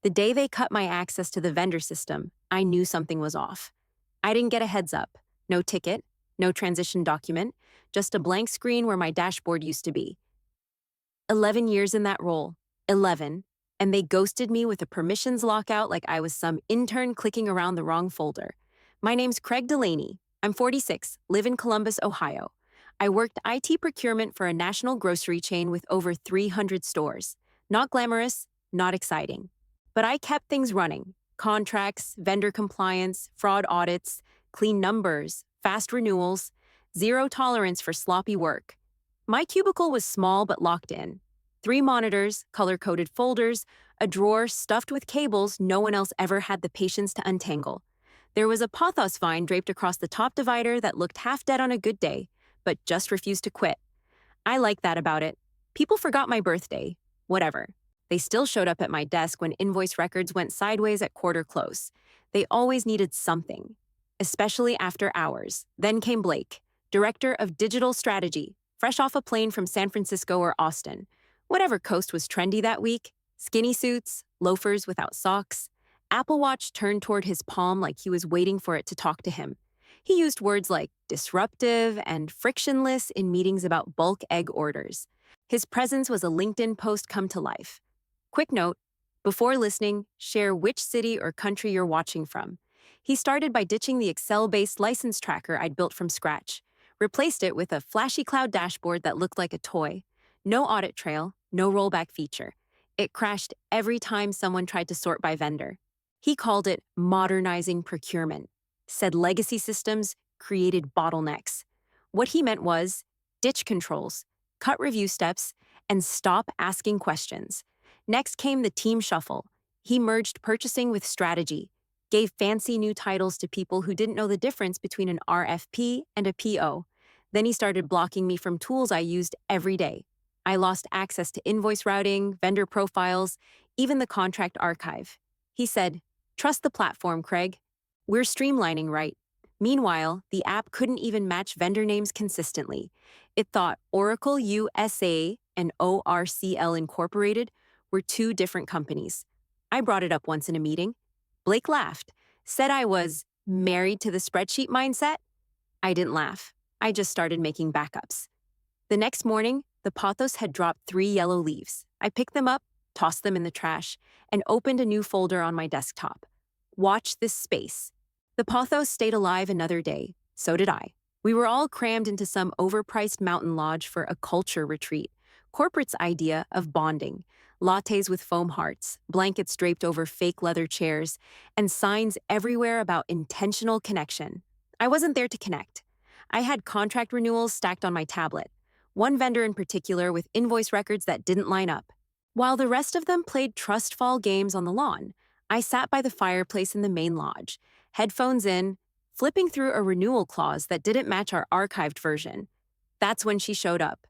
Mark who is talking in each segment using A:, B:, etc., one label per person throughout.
A: The day they cut my access to the vendor system, I knew something was off. I didn't get a heads up. No ticket, no transition document, just a blank screen where my dashboard used to be. 11 years in that role. 11. And they ghosted me with a permissions lockout like I was some intern clicking around the wrong folder. My name's Craig Delaney. I'm 46, live in Columbus, Ohio. I worked IT procurement for a national grocery chain with over 300 stores. Not glamorous, not exciting. But I kept things running. Contracts, vendor compliance, fraud audits, clean numbers, fast renewals, zero tolerance for sloppy work. My cubicle was small but locked in. 3 monitors, color-coded folders, a drawer stuffed with cables no one else ever had the patience to untangle. There was a pothos vine draped across the top divider that looked half dead on a good day, but just refused to quit. I like that about it. People forgot my birthday. Whatever. They still showed up at my desk when invoice records went sideways at quarter close. They always needed something, especially after hours. Then came Blake, Director of Digital Strategy, fresh off a plane from San Francisco or Austin. Whatever coast was trendy that week, skinny suits, loafers without socks. Apple Watch turned toward his palm like he was waiting for it to talk to him. He used words like disruptive and frictionless in meetings about bulk egg orders. His presence was a LinkedIn post come to life. Quick note, before listening, share which city or country you're watching from. He started by ditching the Excel-based license tracker I'd built from scratch, replaced it with a flashy cloud dashboard that looked like a toy. No audit trail, no rollback feature. It crashed every time someone tried to sort by vendor. He called it modernizing procurement, said legacy systems created bottlenecks. What he meant was ditch controls, cut review steps, and stop asking questions. Next came the team shuffle. He merged purchasing with strategy, gave fancy new titles to people who didn't know the difference between an RFP and a PO. Then he started blocking me from tools I used every day. I lost access to invoice routing, vendor profiles, even the contract archive. He said, "Trust the platform, Craig. We're streamlining right." Meanwhile, the app couldn't even match vendor names consistently. It thought Oracle USA and ORCL Incorporated were 2 different companies. I brought it up once in a meeting. Blake laughed, said I was married to the spreadsheet mindset. I didn't laugh. I just started making backups. The next morning, the pothos had dropped 3 yellow leaves. I picked them up, tossed them in the trash, and opened a new folder on my desktop. Watch this space. The pothos stayed alive another day. So did I. We were all crammed into some overpriced mountain lodge for a culture retreat. Corporate's idea of bonding. Lattes with foam hearts, blankets draped over fake leather chairs, and signs everywhere about intentional connection. I wasn't there to connect. I had contract renewals stacked on my tablet. One vendor in particular with invoice records that didn't line up. While the rest of them played trust fall games on the lawn, I sat by the fireplace in the main lodge, headphones in, flipping through a renewal clause that didn't match our archived version. That's when she showed up.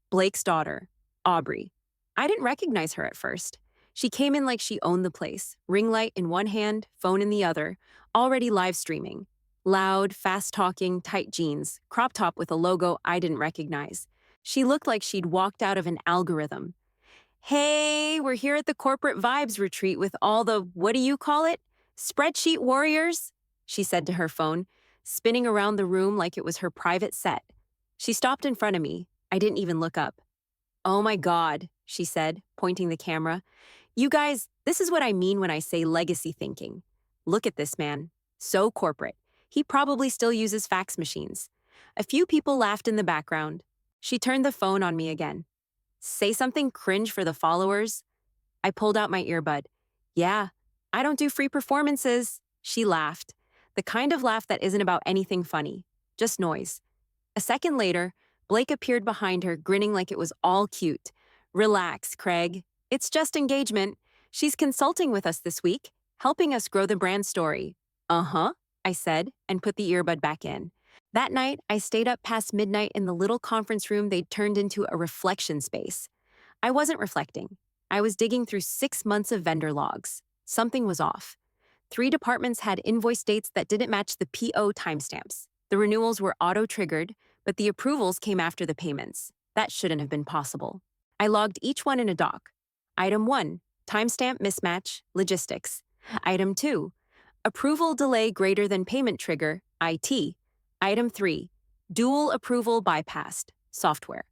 A: Blake's daughter, Aubrey. I didn't recognize her at first. She came in like she owned the place, ring light in one hand, phone in the other, already live streaming. Loud, fast-talking, tight jeans, crop top with a logo I didn't recognize. She looked like she'd walked out of an algorithm. "Hey, we're here at the corporate vibes retreat with all the, what do you call it? Spreadsheet warriors," she said to her phone, spinning around the room like it was her private set. She stopped in front of me. I didn't even look up. "Oh my God," she said, pointing the camera. "You guys, this is what I mean when I say legacy thinking. Look at this man. So corporate. He probably still uses fax machines." A few people laughed in the background. She turned the phone on me again. "Say something cringe for the followers?" I pulled out my earbud. "Yeah, I don't do free performances." She laughed. The kind of laugh that isn't about anything funny, just noise. A second later, Blake appeared behind her, grinning like it was all cute. "Relax, Craig. It's just engagement. She's consulting with us this week, helping us grow the brand story." "Uh-huh," I said, and put the earbud back in. That night, I stayed up past midnight in the little conference room they'd turned into a reflection space. I wasn't reflecting. I was digging through 6 months of vendor logs. Something was off. 3 departments had invoice dates that didn't match the PO timestamps. The renewals were auto-triggered, but the approvals came after the payments. That shouldn't have been possible. I logged each one in a doc. Item 1, timestamp mismatch, logistics. Item 2, approval delay greater than payment trigger, IT. Item 3, dual approval bypassed, software.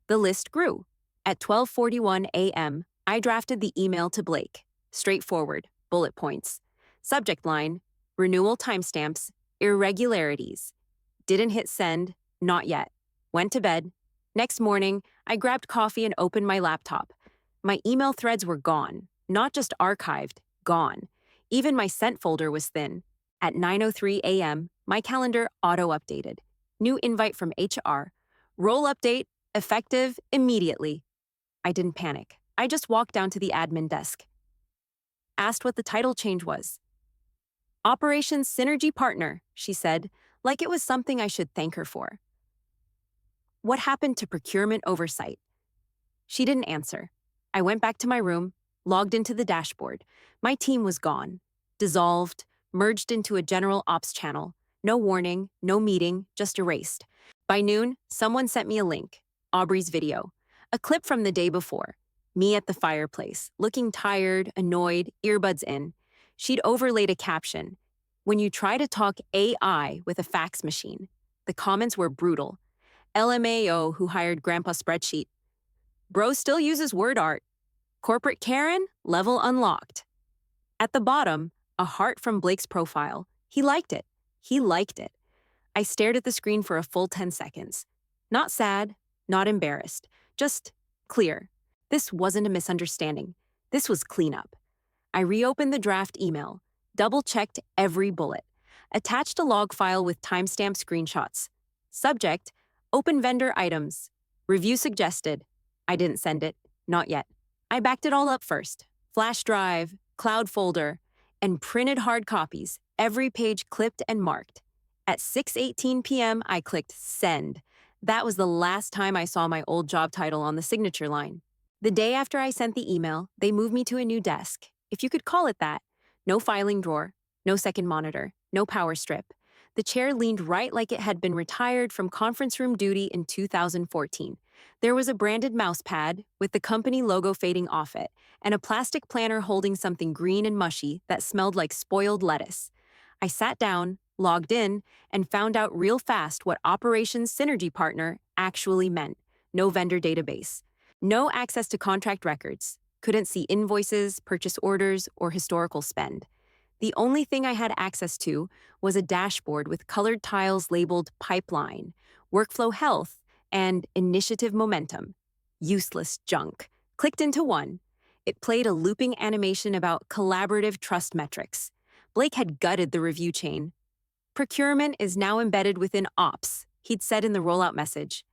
A: The list grew. At 12:41 a.m., I drafted the email to Blake. Straightforward, bullet points. Subject line, renewal timestamps, irregularities. Didn't hit send, not yet. Went to bed. Next morning, I grabbed coffee and opened my laptop. My email threads were gone, not just archived, gone. Even my sent folder was thin. At 9:03 a.m., my calendar auto-updated. New invite from HR. Role update, effective immediately. I didn't panic. I just walked down to the admin desk. Asked what the title change was. Operations Synergy Partner, she said, like it was something I should thank her for. What happened to procurement oversight? She didn't answer. I went back to my room, logged into the dashboard. My team was gone, dissolved, merged into a general ops channel. No warning, no meeting, just erased. By noon, someone sent me a link, Aubrey's video, a clip from the day before. Me at the fireplace, looking tired, annoyed, earbuds in. She'd overlaid a caption. When you try to talk AI with a fax machine. The comments were brutal. LMAO who hired Grandpa Spreadsheet. Bro still uses word art. Corporate Karen, level unlocked. At the bottom, a heart from Blake's profile. He liked it. He liked it. I stared at the screen for a full 10 seconds. Not sad, not embarrassed, just clear. This wasn't a misunderstanding. This was cleanup. I reopened the draft email, double-checked every bullet, attached a log file with timestamp screenshots. Subject, open vendor items. Review suggested. I didn't send it, not yet. I backed it all up first. Flash drive, cloud folder, and printed hard copies, every page clipped and marked. At 6:18 p.m., I clicked send. That was the last time I saw my old job title on the signature line. The day after I sent the email, they moved me to a new desk, if you could call it that. No filing drawer, no second monitor, no power strip. The chair leaned right like it had been retired from conference room duty in 2014. There was a branded mouse pad with the company logo fading off it, and a plastic planner holding something green and mushy that smelled like spoiled lettuce. I sat down, logged in, and found out real fast what Operations Synergy Partner actually meant. No vendor database. No access to contract records. Couldn't see invoices, purchase orders, or historical spend. The only thing I had access to was a dashboard with colored tiles labeled Pipeline, Workflow Health, and Initiative Momentum. Useless junk. Clicked into one. It played a looping animation about collaborative trust metrics. Blake had gutted the review chain. Procurement is now embedded within Ops, he'd said in the rollout message.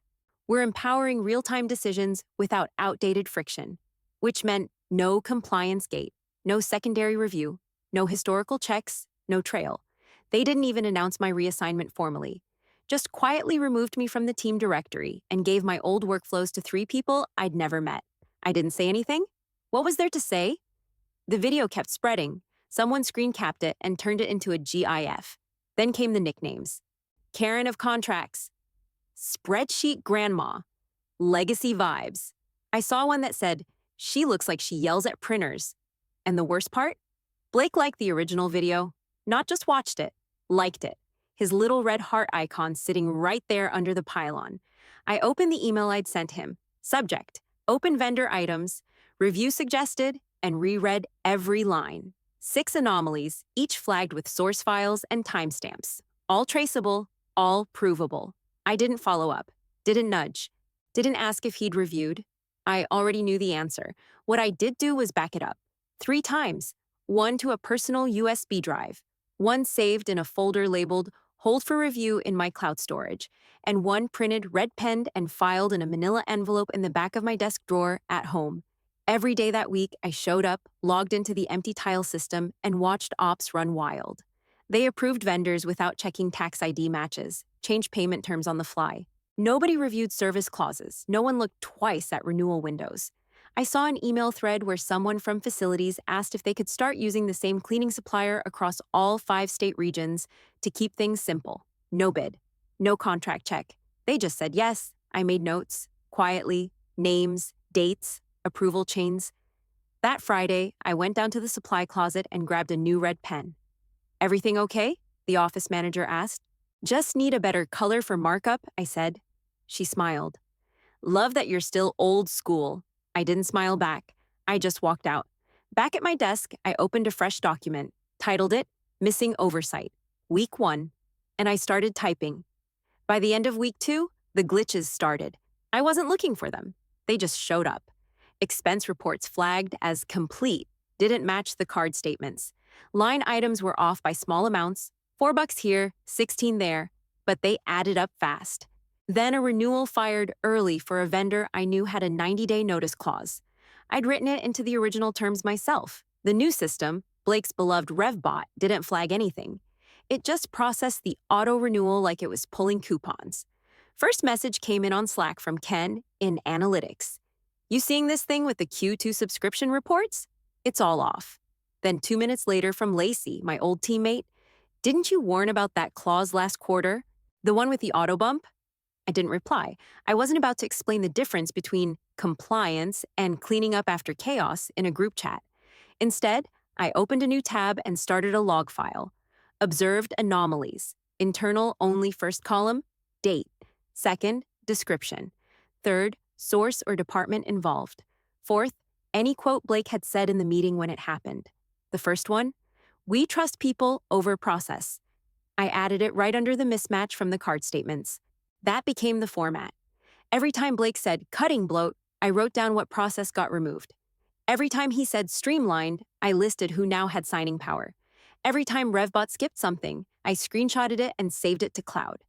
A: We're empowering real-time decisions without outdated friction, which meant no compliance gate, no secondary review, no historical checks, no trail. They didn't even announce my reassignment formally, just quietly removed me from the team directory and gave my old workflows to 3 people I'd never met. I didn't say anything? What was there to say? The video kept spreading. Someone screen capped it and turned it into a GIF. Then came the nicknames. Karen of Contracts, Spreadsheet Grandma, Legacy Vibes. I saw one that said, she looks like she yells at printers. And the worst part? Blake liked the original video, not just watched it, liked it. His little red heart icon sitting right there under the pylon. I opened the email I'd sent him. Subject, open vendor items, review suggested, and reread every line. 6 anomalies, each flagged with source files and timestamps. All traceable, all provable. I didn't follow up, didn't nudge, didn't ask if he'd reviewed. I already knew the answer. What I did do was back it up. 3 times. One to a personal USB drive, one saved in a folder labeled Hold for Review in my cloud storage, and one printed, red-penned, and filed in a manila envelope in the back of my desk drawer at home. Every day that week, I showed up, logged into the empty tile system, and watched ops run wild. They approved vendors without checking tax ID matches, changed payment terms on the fly. Nobody reviewed service clauses. No one looked twice at renewal windows. I saw an email thread where someone from facilities asked if they could start using the same cleaning supplier across all 5 state regions to keep things simple. No bid, no contract check. They just said yes. I made notes, quietly, names, dates, approval chains. That Friday, I went down to the supply closet and grabbed a new red pen. Everything okay? The office manager asked. Just need a better color for markup, I said. She smiled. Love that you're still old school. I didn't smile back. I just walked out. Back at my desk, I opened a fresh document, titled it Missing Oversight, Week 1, and I started typing. By the end of week 2, the glitches started. I wasn't looking for them. They just showed up. Expense reports flagged as complete didn't match the card statements. Line items were off by small amounts, $4 here, 16 there, but they added up fast. Then a renewal fired early for a vendor I knew had a 90-day notice clause. I'd written it into the original terms myself. The new system, Blake's beloved RevBot, didn't flag anything. It just processed the auto-renewal like it was pulling coupons. First message came in on Slack from Ken in Analytics. You seeing this thing with the Q2 subscription reports? It's all off. Then 2 minutes later from Lacey, my old teammate, didn't you warn about that clause last quarter? The one with the auto bump? I didn't reply. I wasn't about to explain the difference between compliance and cleaning up after chaos in a group chat. Instead, I opened a new tab and started a log file. Observed anomalies. Internal only first column, date. Second, description. Third, source or department involved. Fourth, any quote Blake had said in the meeting when it happened. The first one, we trust people over process. I added it right under the mismatch from the card statements. That became the format. Every time Blake said cutting bloat, I wrote down what process got removed. Every time he said streamlined, I listed who now had signing power. Every time RevBot skipped something, I screenshotted it and saved it to cloud.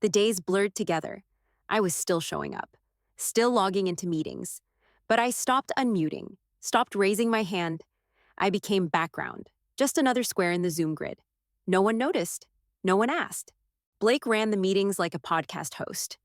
A: The days blurred together. I was still showing up, still logging into meetings. But I stopped unmuting, stopped raising my hand. I became background, just another square in the Zoom grid. No one noticed. No one asked. Blake ran the meetings like a podcast host.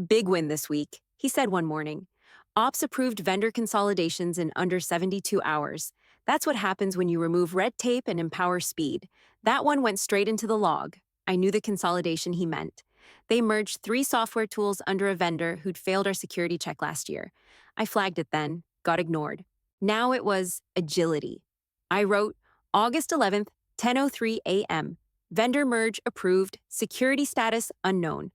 A: Big win this week, he said one morning. Ops approved vendor consolidations in under 72 hours. That's what happens when you remove red tape and empower speed. That one went straight into the log. I knew the consolidation he meant. They merged 3 software tools under a vendor who'd failed our security check last year. I flagged it then, got ignored. Now it was agility. I wrote, August 11th, 10:03 a.m. Vendor merge approved, security status unknown.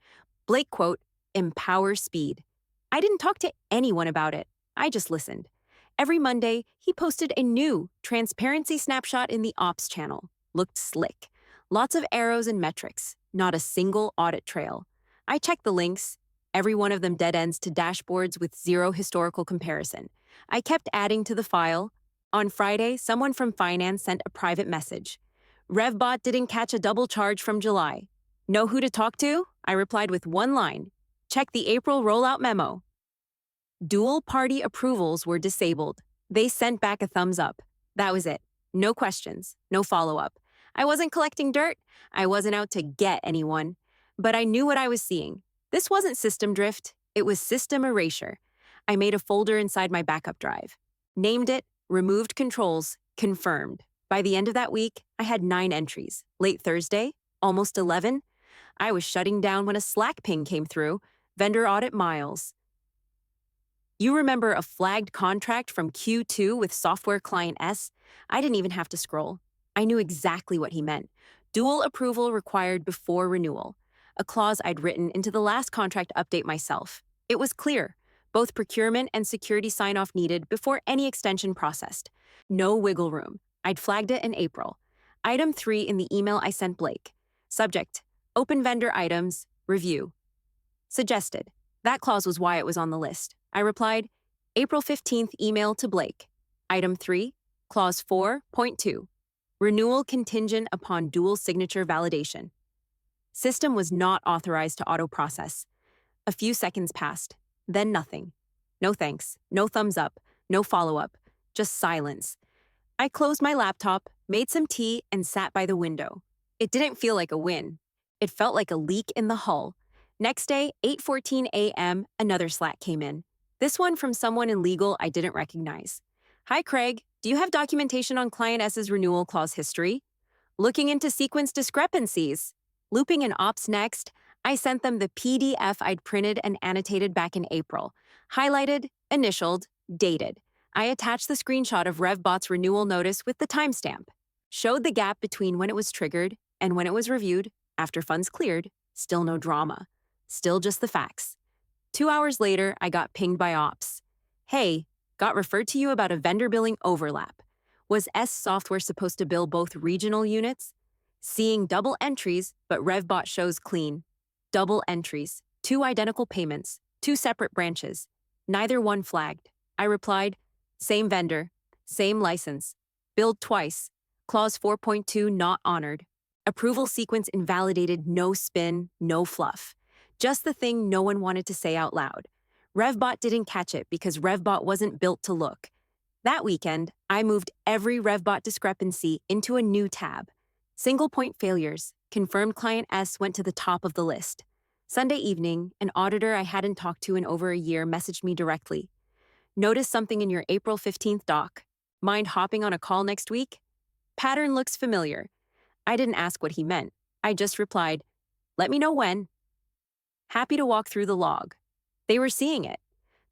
A: Blake quote, empower speed. I didn't talk to anyone about it. I just listened. Every Monday, he posted a new transparency snapshot in the ops channel. Looked slick. Lots of arrows and metrics, not a single audit trail. I checked the links. Every one of them dead ends to dashboards with zero historical comparison. I kept adding to the file. On Friday, someone from finance sent a private message. RevBot didn't catch a double charge from July. Know who to talk to? I replied with one line. Check the April rollout memo. Dual party approvals were disabled. They sent back a thumbs up. That was it. No questions, no follow-up. I wasn't collecting dirt. I wasn't out to get anyone. But I knew what I was seeing. This wasn't system drift. It was system erasure. I made a folder inside my backup drive. Named it, removed controls, confirmed. By the end of that week, I had 9 entries. Late Thursday, almost 11. I was shutting down when a Slack ping came through. Vendor audit Miles. You remember a flagged contract from Q2 with software client S? I didn't even have to scroll. I knew exactly what he meant. Dual approval required before renewal. A clause I'd written into the last contract update myself. It was clear. Both procurement and security sign-off needed before any extension processed. No wiggle room. I'd flagged it in April. Item 3 in the email I sent Blake. Subject, open vendor items, review. Suggested. That clause was why it was on the list. I replied, April 15th email to Blake. Item 3, clause 4.2. Renewal contingent upon dual signature validation. System was not authorized to auto-process. A few seconds passed. Then nothing. No thanks, no thumbs up, no follow-up, just silence. I closed my laptop, made some tea, and sat by the window. It didn't feel like a win. It felt like a leak in the hull. Next day, 8:14 a.m., another Slack came in. This one from someone in legal I didn't recognize. Hi, Craig. Do you have documentation on Client S's renewal clause history? Looking into sequence discrepancies. Looping in ops next, I sent them the PDF I'd printed and annotated back in April. Highlighted, initialed, dated. I attached the screenshot of RevBot's renewal notice with the timestamp, showed the gap between when it was triggered and when it was reviewed after funds cleared. Still no drama. Still just the facts. 2 hours later, I got pinged by ops. Hey, got referred to you about a vendor billing overlap. Was S software supposed to bill both regional units? Seeing double entries, but RevBot shows clean. Double entries, 2 identical payments, 2 separate branches. Neither one flagged. I replied, same vendor, same license. Billed twice. Clause 4.2 not honored. Approval sequence invalidated, no spin, no fluff. Just the thing no one wanted to say out loud. RevBot didn't catch it because RevBot wasn't built to look. That weekend, I moved every RevBot discrepancy into a new tab. Single point failures, confirmed client S went to the top of the list. Sunday evening, an auditor I hadn't talked to in over a year messaged me directly. Notice something in your April 15th doc. Mind hopping on a call next week? Pattern looks familiar. I didn't ask what he meant. I just replied, let me know when. Happy to walk through the log. They were seeing it.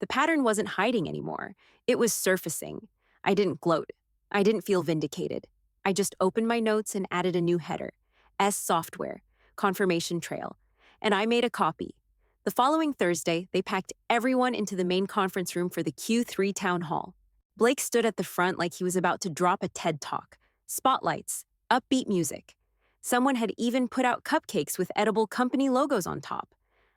A: The pattern wasn't hiding anymore. It was surfacing. I didn't gloat. I didn't feel vindicated. I just opened my notes and added a new header. S software, confirmation trail. And I made a copy. The following Thursday, they packed everyone into the main conference room for the Q3 town hall. Blake stood at the front like he was about to drop a TED talk. Spotlights, upbeat music. Someone had even put out cupcakes with edible company logos on top.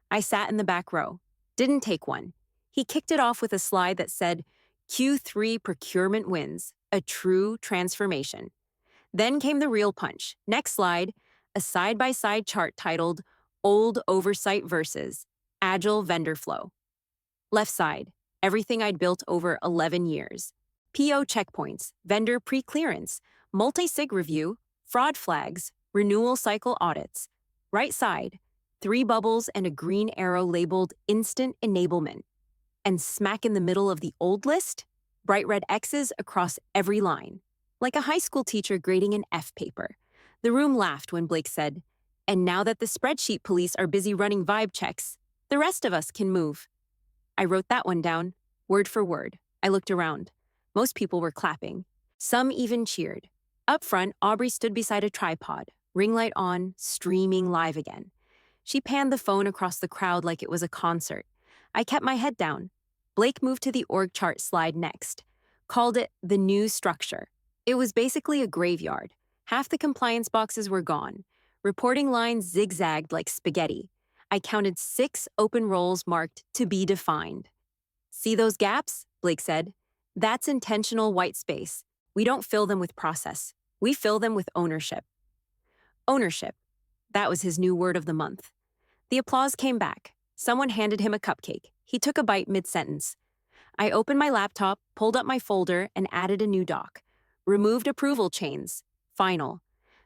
A: I sat in the back row. Didn't take one. He kicked it off with a slide that said, Q3 procurement wins, a true transformation. Then came the real punch. Next slide, a side-by-side chart titled Old Oversight versus Agile Vendor Flow. Left side, everything I'd built over 11 years. PO checkpoints, vendor pre-clearance, multi-sig review, fraud flags, renewal cycle audits. Right side, 3 bubbles and a green arrow labeled Instant Enablement. And smack in the middle of the old list, bright red X's across every line. Like a high school teacher grading an F paper. The room laughed when Blake said, and now that the spreadsheet police are busy running vibe checks, the rest of us can move. I wrote that one down, word for word. I looked around. Most people were clapping. Some even cheered. Up front, Aubrey stood beside a tripod, ring light on, streaming live again. She panned the phone across the crowd like it was a concert. I kept my head down. Blake moved to the org chart slide next, called it the new structure. It was basically a graveyard. Half the compliance boxes were gone. Reporting lines zigzagged like spaghetti. I counted 6 open roles marked to be defined. See those gaps? Blake said. That's intentional white space. We don't fill them with process. We fill them with ownership. Ownership. That was his new word of the month. The applause came back. Someone handed him a cupcake. He took a bite mid-sentence. I opened my laptop, pulled up my folder, and added a new doc. Removed approval chains. Final.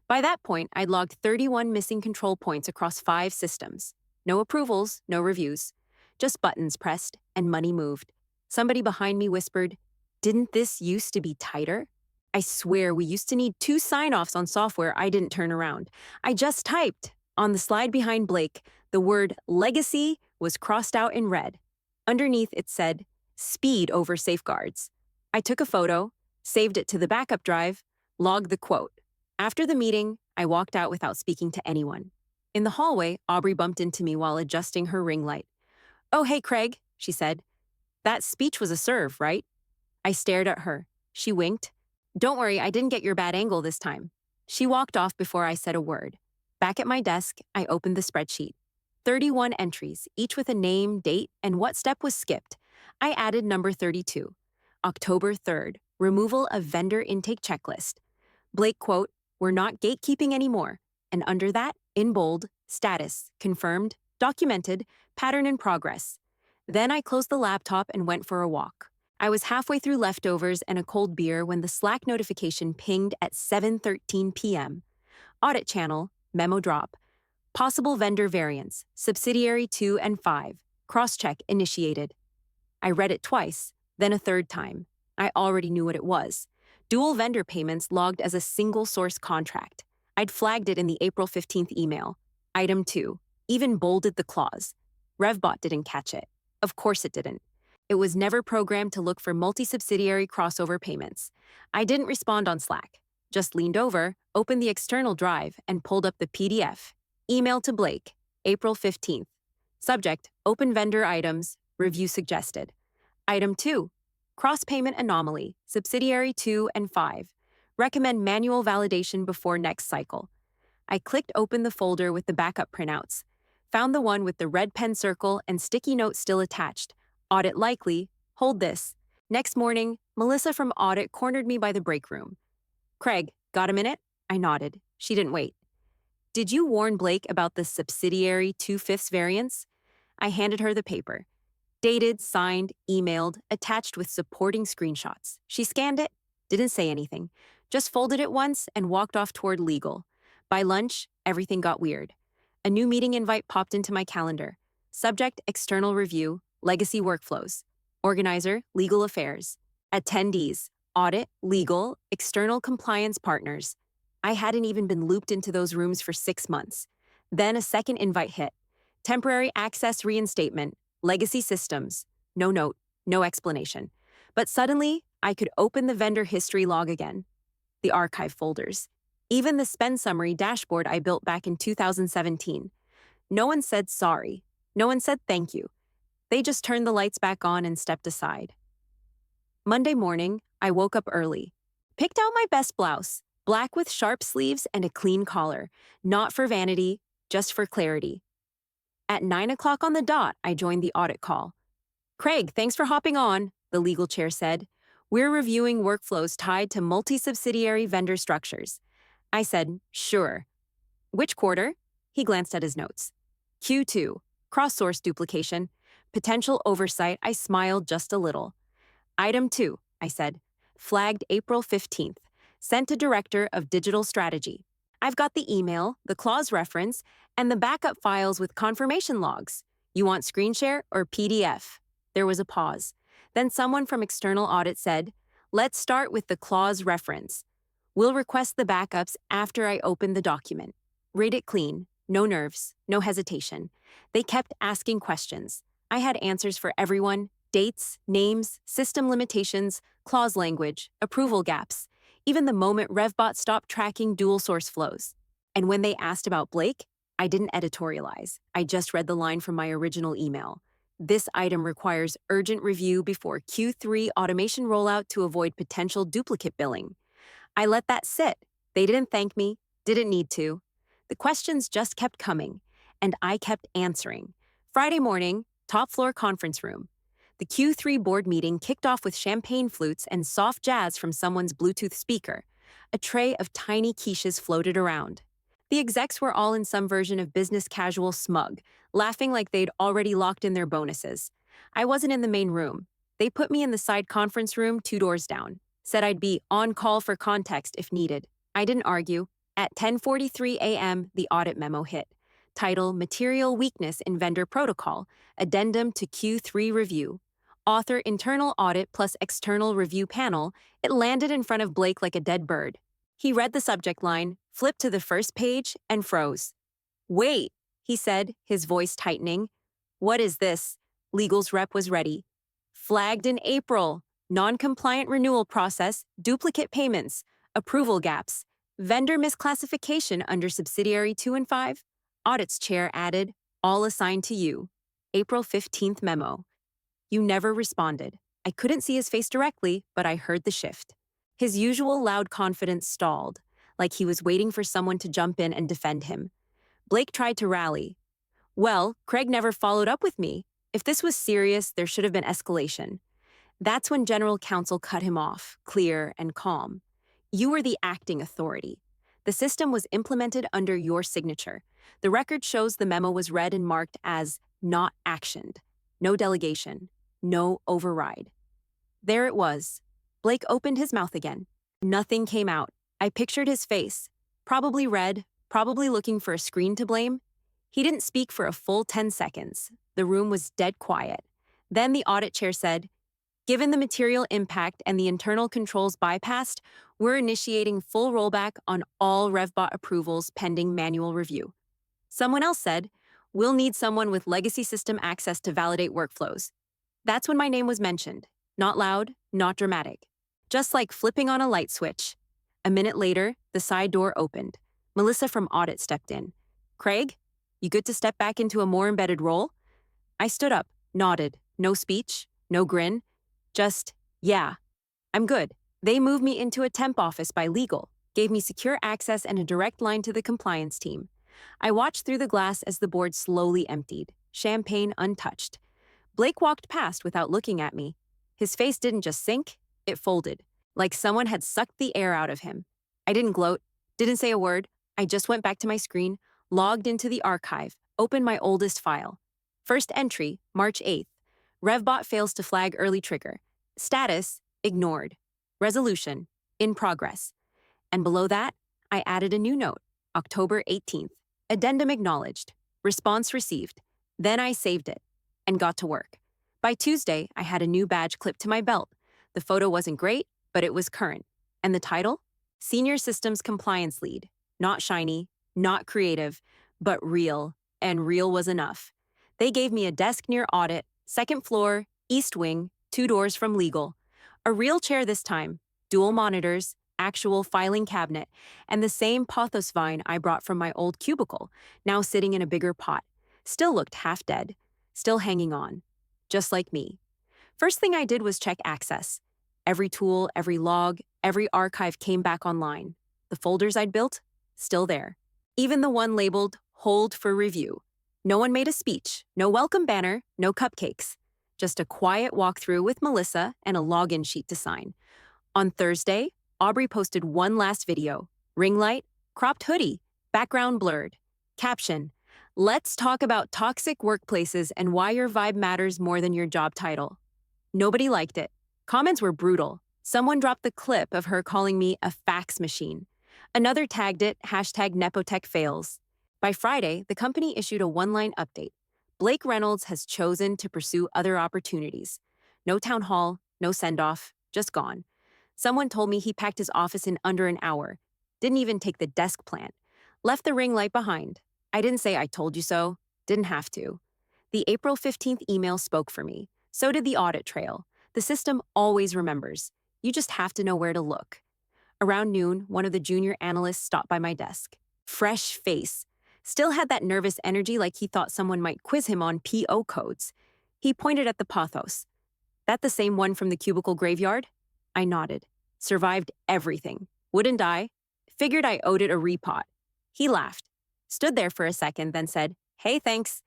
A: By that point, I'd logged 31 missing control points across 5 systems. No approvals, no reviews. Just buttons pressed and money moved. Somebody behind me whispered, didn't this used to be tighter? I swear we used to need 2 sign-offs on software I didn't turn around. I just typed. On the slide behind Blake, the word legacy was crossed out in red. Underneath it said, speed over safeguards. I took a photo, saved it to the backup drive, logged the quote. After the meeting, I walked out without speaking to anyone. In the hallway, Aubrey bumped into me while adjusting her ring light. Oh, hey, Craig, she said. That speech was a serve, right? I stared at her. She winked. Don't worry, I didn't get your bad angle this time. She walked off before I said a word. Back at my desk, I opened the spreadsheet. 31 entries, each with a name, date, and what step was skipped. I added number 32. October 3rd, removal of vendor intake checklist. Blake quote, we're not gatekeeping anymore. And under that, in bold, status, confirmed, documented, pattern in progress. Then I closed the laptop and went for a walk. I was halfway through leftovers and a cold beer when the Slack notification pinged at 7:13 p.m. Audit channel, memo drop. Possible vendor variance, subsidiary 2 and 5. Cross-check initiated. I read it twice, then a third time. I already knew what it was. Dual vendor payments logged as a single source contract. I'd flagged it in the April 15th email. Item 2. Even bolded the clause. RevBot didn't catch it. Of course it didn't. It was never programmed to look for multi-subsidiary crossover payments. I didn't respond on Slack, just leaned over, opened the external drive, and pulled up the PDF. Email to Blake, April 15th. Subject, open vendor items, review suggested. Item 2, cross-payment anomaly, subsidiary 2 and 5. Recommend manual validation before next cycle. I clicked open the folder with the backup printouts. Found the one with the red pen circle and sticky note still attached. Audit likely. Hold this. Next morning, Melissa from Audit cornered me by the break room. Craig, got a minute? I nodded. She didn't wait. Did you warn Blake about the subsidiary 2/5 variance? I handed her the paper. Dated, signed, emailed, attached with supporting screenshots. She scanned it, didn't say anything, just folded it once and walked off toward legal. By lunch, everything got weird. A new meeting invite popped into my calendar. Subject, external review, legacy workflows. Organizer, legal affairs. Attendees, audit, legal, external compliance partners. I hadn't even been looped into those rooms for 6 months. Then a second invite hit. Temporary access reinstatement, legacy systems. No note, no explanation. But suddenly, I could open the vendor history log again. The archive folders. Even the spend summary dashboard I built back in 2017. No one said sorry. No one said thank you. They just turned the lights back on and stepped aside. Monday morning, I woke up early. Picked out my best blouse, black with sharp sleeves and a clean collar. Not for vanity, just for clarity. At 9 o'clock on the dot, I joined the audit call. Craig, thanks for hopping on, the legal chair said. We're reviewing workflows tied to multi-subsidiary vendor structures. I said, sure. Which quarter? He glanced at his notes. Q2, cross-source duplication, potential oversight. I smiled just a little. Item 2, I said, flagged April 15th, sent to Director of Digital Strategy. I've got the email, the clause reference, and the backup files with confirmation logs. You want screen share or PDF? There was a pause. Then someone from external audit said, let's start with the clause reference. We'll request the backups after I open the document. Read it clean, no nerves, no hesitation. They kept asking questions. I had answers for everyone, dates, names, system limitations, clause language, approval gaps, even the moment RevBot stopped tracking dual source flows. And when they asked about Blake, I didn't editorialize. I just read the line from my original email. This item requires urgent review before Q3 automation rollout to avoid potential duplicate billing. I let that sit. They didn't thank me, didn't need to. The questions just kept coming, and I kept answering. Friday morning, top floor conference room. The Q3 board meeting kicked off with champagne flutes and soft jazz from someone's Bluetooth speaker. A tray of tiny quiches floated around. The execs were all in some version of business casual smug, laughing like they'd already locked in their bonuses. I wasn't in the main room. They put me in the side conference room 2 doors down. Said I'd be on call for context if needed. I didn't argue. At 10:43 a.m., the audit memo hit. Title, Material Weakness in Vendor Protocol, Addendum to Q3 Review. Author, Internal Audit plus External Review Panel. It landed in front of Blake like a dead bird. He read the subject line, flipped to the first page, and froze. Wait, he said, his voice tightening. What is this? Legal's rep was ready. Flagged in April. Non-compliant renewal process, duplicate payments, approval gaps, vendor misclassification under subsidiary 2 and 5. Audits chair added, all assigned to you. April 15th memo. You never responded. I couldn't see his face directly, but I heard the shift. His usual loud confidence stalled, like he was waiting for someone to jump in and defend him. Blake tried to rally. Well, Craig never followed up with me. If this was serious, there should have been escalation. That's when General Counsel cut him off, clear and calm. You were the acting authority. The system was implemented under your signature. The record shows the memo was read and marked as not actioned. No delegation. No override. There it was. Blake opened his mouth again. Nothing came out. I pictured his face. Probably red, probably looking for a screen to blame. He didn't speak for a full 10 seconds. The room was dead quiet. Then the audit chair said, given the material impact and the internal controls bypassed, we're initiating full rollback on all RevBot approvals pending manual review. Someone else said, we'll need someone with legacy system access to validate workflows. That's when my name was mentioned. Not loud, not dramatic. Just like flipping on a light switch. A minute later, the side door opened. Melissa from Audit stepped in. Craig, you good to step back into a more embedded role? I stood up, nodded. No speech, no grin. Just, yeah, I'm good. They moved me into a temp office by legal, gave me secure access and a direct line to the compliance team. I watched through the glass as the board slowly emptied, champagne untouched. Blake walked past without looking at me. His face didn't just sink, it folded, like someone had sucked the air out of him. I didn't gloat, didn't say a word. I just went back to my screen, logged into the archive, opened my oldest file. First entry, March 8th. RevBot fails to flag early trigger. Status, ignored. Resolution, in progress. And below that, I added a new note, October 18th. Addendum acknowledged. Response received. Then I saved it and got to work. By Tuesday, I had a new badge clipped to my belt. The photo wasn't great, but it was current. And the title? Senior Systems Compliance Lead. Not shiny, not creative, but real, and real was enough. They gave me a desk near audit, second floor, east wing, 2 doors from legal. A real chair this time, dual monitors, actual filing cabinet, and the same pothos vine I brought from my old cubicle, now sitting in a bigger pot. Still looked half dead, still hanging on. Just like me. First thing I did was check access. Every tool, every log, every archive came back online. The folders I'd built, still there. Even the one labeled Hold for Review. No one made a speech, no welcome banner, no cupcakes. Just a quiet walkthrough with Melissa and a login sheet to sign. On Thursday, Aubrey posted one last video. Ring light, cropped hoodie, background blurred. Caption, let's talk about toxic workplaces and why your vibe matters more than your job title. Nobody liked it. Comments were brutal. Someone dropped the clip of her calling me a fax machine. Another tagged it, #Nepotech fails. By Friday, the company issued a one-line update. Blake Reynolds has chosen to pursue other opportunities. No town hall, no send-off, just gone. Someone told me he packed his office in under an hour. Didn't even take the desk plant. Left the ring light behind. I didn't say I told you so. Didn't have to. The April 15th email spoke for me. So did the audit trail. The system always remembers. You just have to know where to look. Around noon, one of the junior analysts stopped by my desk. Fresh face. Still had that nervous energy like he thought someone might quiz him on PO codes. He pointed at the pothos. That the same one from the cubicle graveyard? I nodded. Survived everything. Wouldn't die. Figured I owed it a repot. He laughed. Stood there for a second, then said, hey, thanks.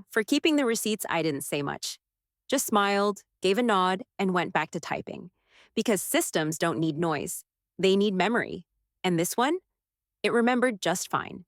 A: For keeping the receipts, I didn't say much. Just smiled, gave a nod, and went back to typing. Because systems don't need noise. They need memory. And this one? It remembered just fine.